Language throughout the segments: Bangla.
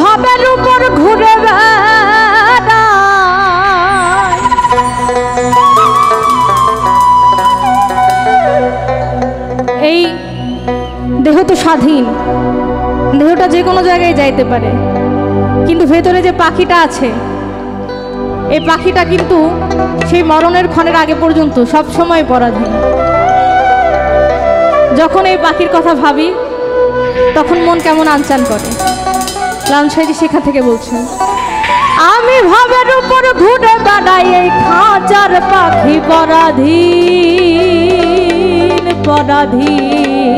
ভাবের উপর ঘুরে বেড়াই, এই দেহ তো স্বাধীন, দেহটা যে কোনো জায়গায় যাইতে পারে, কিন্তু ভেতরে যে পাখিটা আছে এই পাখিটা কিন্তু সেই মরণের ক্ষণের আগে পর্যন্ত সব সময় পরাধীন। যখন এই পাখির কথা ভাবি তখন মন কেমন আনচান করে। লালন সাহেব সেখান থেকে বলছেন, আমি ভাবের উপর ঘুরে বেড়াই এই খাঁচার পাখি পরাধীন পরাধীন,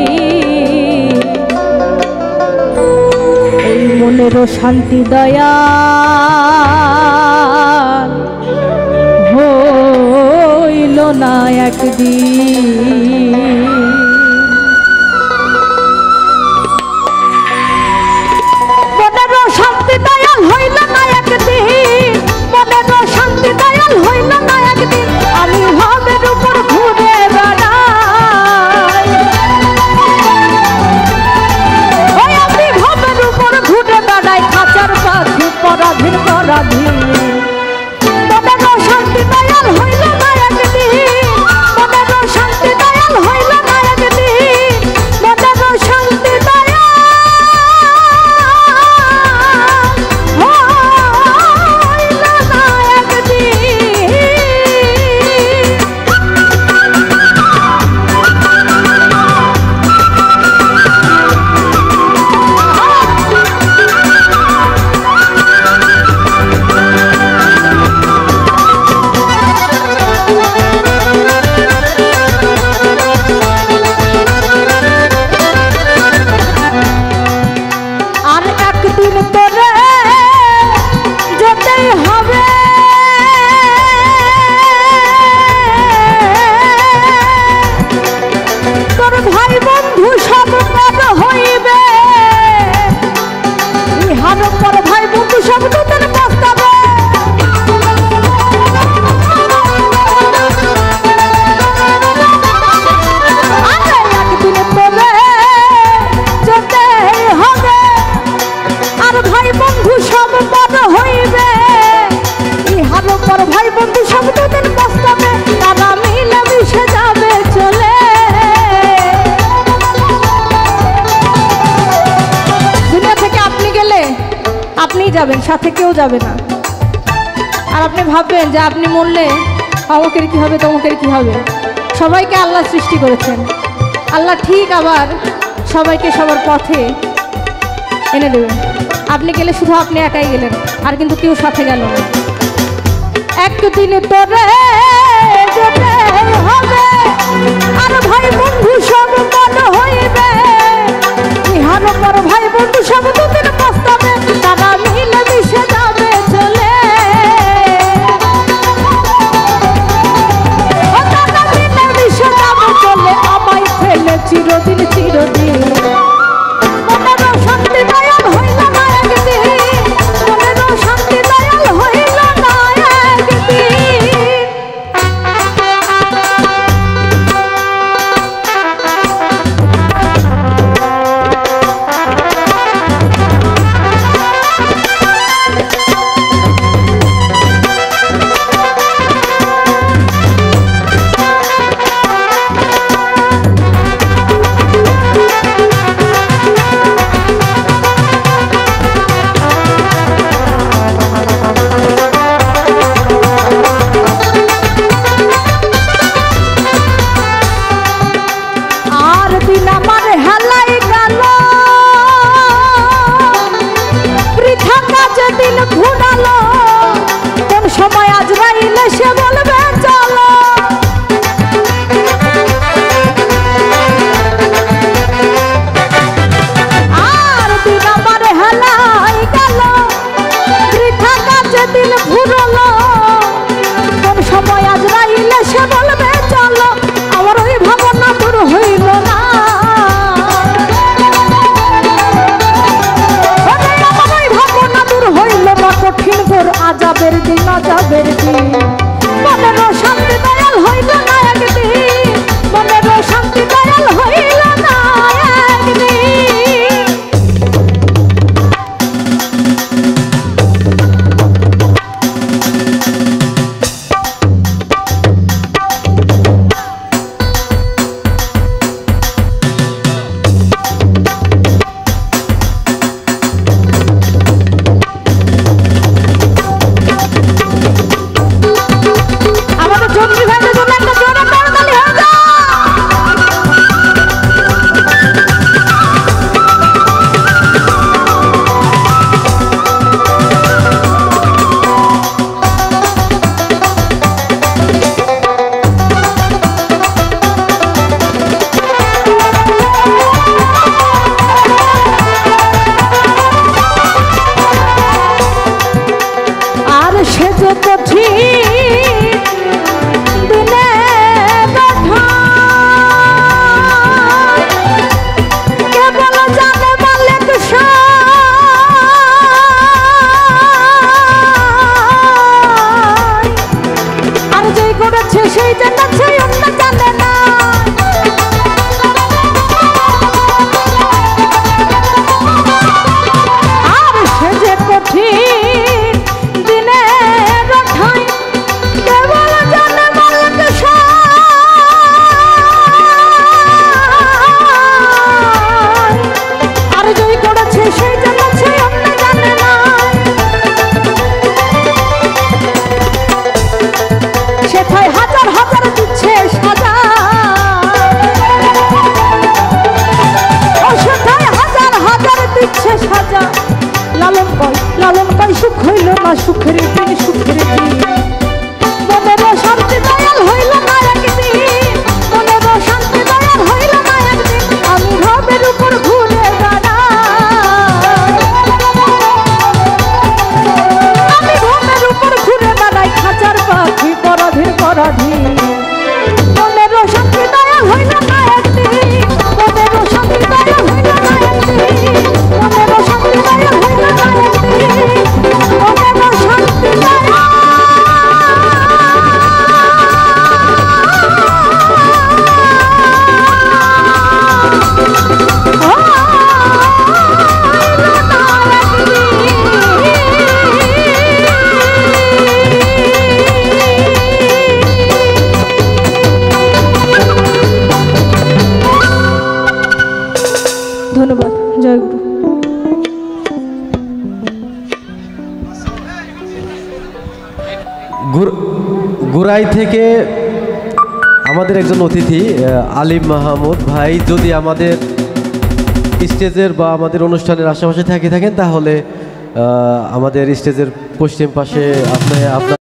এই মনেরও শান্তি দয়া হইল না একদিন। মনেরও শান্তি দয়াল হইল না একদিন, মনেরও শান্তি দয়াল হইল না একদিন, আমি ভাবের উপর ঘুরে বেড়াই, ওই আমি ভাবের উপর ঘুরে বেড়াই খাঁচার পাখি পরাধীন পরাধীন। মনেরও শান্তি দয়াল হইল না একদিন, মনেরও শান্তি দয়াল হইল না একদিন, মনেরও শান্তি দয়াল হইল না একদিন। আর একদিন তোরে যেতেই হবে, তোর ভাই বন্ধু সব পর হইবে, ইহার পর ভাই বন্ধু সব তোদের পস্তাবে। আরে একদিন তোরে যেতেই হবে, আর ভাই বন্ধু সব পর হইবে, ইহার পর ভাই বন্ধু সব তোদের পস্তাবে, তারা মিলে মিশে যাবে চলে। দুনিয়া থেকে আপনি গেলে আপনিই যাবেন, সাথে কেউ যাবে না। আর আপনি ভাববেন যে আপনি মরলে অমুকের কি হবে তমুকের কি হবে। সবাইকে আল্লাহ সৃষ্টি করেছেন, আল্লাহ ঠিক আবার সবাইকে সবার পথে এনে দেবেন। আপনি গেলে শুধু আপনি একাই গেলেন, আর কিন্তু কেউ সাথে গেল না। একদিন তোরে যেতে হবে, আর ভাই বন্ধু সব মন হইবে, ইহার পর ভাই বন্ধু সব তোদের পস্তাবে, তারা মিলে মিশে যাবে চলে। ও তারা মিলে মিশে যাবে চলে, আমায় ফেলে চিরদিন চিরদিন। মনেরও শান্তি দয়াল হইল না একদিন, মনেরও শান্তি দয়াল হইল না একদিন। আর দিন আমার হেলাই গেল, বৃথা কাজে দিন ঘুরালো, কোন সময় আজরাইলে সে বলবে চলো। আর দিন আমার হেলাই গেল, বৃথা কাজে দিন ঘুরলো, কোন সময় আজরাইলে সে বলবে চলো। আমার ওই ভাবনা দূর হইল না, আমার ওই ভাবনা দূর হইল না, কঠিন ঘোর আজাবের দিন আজাবের দিন। মনেরও শান্তি দয়াল হইল না একদিন, মনেরও শান্তি দয়াল হইল না একদিন। সেই যে নাচে অন্য জানে না। আর সে যে কঠিন দিনের ঠাই কেবল জানে মালিক আর জয় করেছে সেই যে নাচে অন্য জানে না। সেথায় হাজার হাজার দিচ্ছে সাজা, সেথায় হাজার হাজার দিচ্ছে সাজা। লালন কয় সুখ হইল না সুখের দিন সুখের দিন, মনেরও শান্তি দয়াল হইল না একদিন, মনেরও শান্তি দয়াল হইল না একদিন। আমি ভবের উপর ঘুরে বেড়াই, আমি ভবের উপর ঘুরে বেড়াই খাঁচার পাখি পরাধীন পরাধীন। মনেরও শান্তি দয়াল হইল না একদিন, মনেরও শান্তি দয়াল হইল না একদিন, মনেরও শান্তি দয়াল হইল না একদিন, মনেরও শান্তি দয়াল। ধন্যবাদ। জয় গুরু। গুরাই থেকে আমাদের একজন অতিথি আলিম মাহমুদ ভাই যদি আমাদের স্টেজের বা আমাদের অনুষ্ঠানের আশেপাশে থাকেন তাহলে আমাদের স্টেজের পশ্চিম পাশে আপনার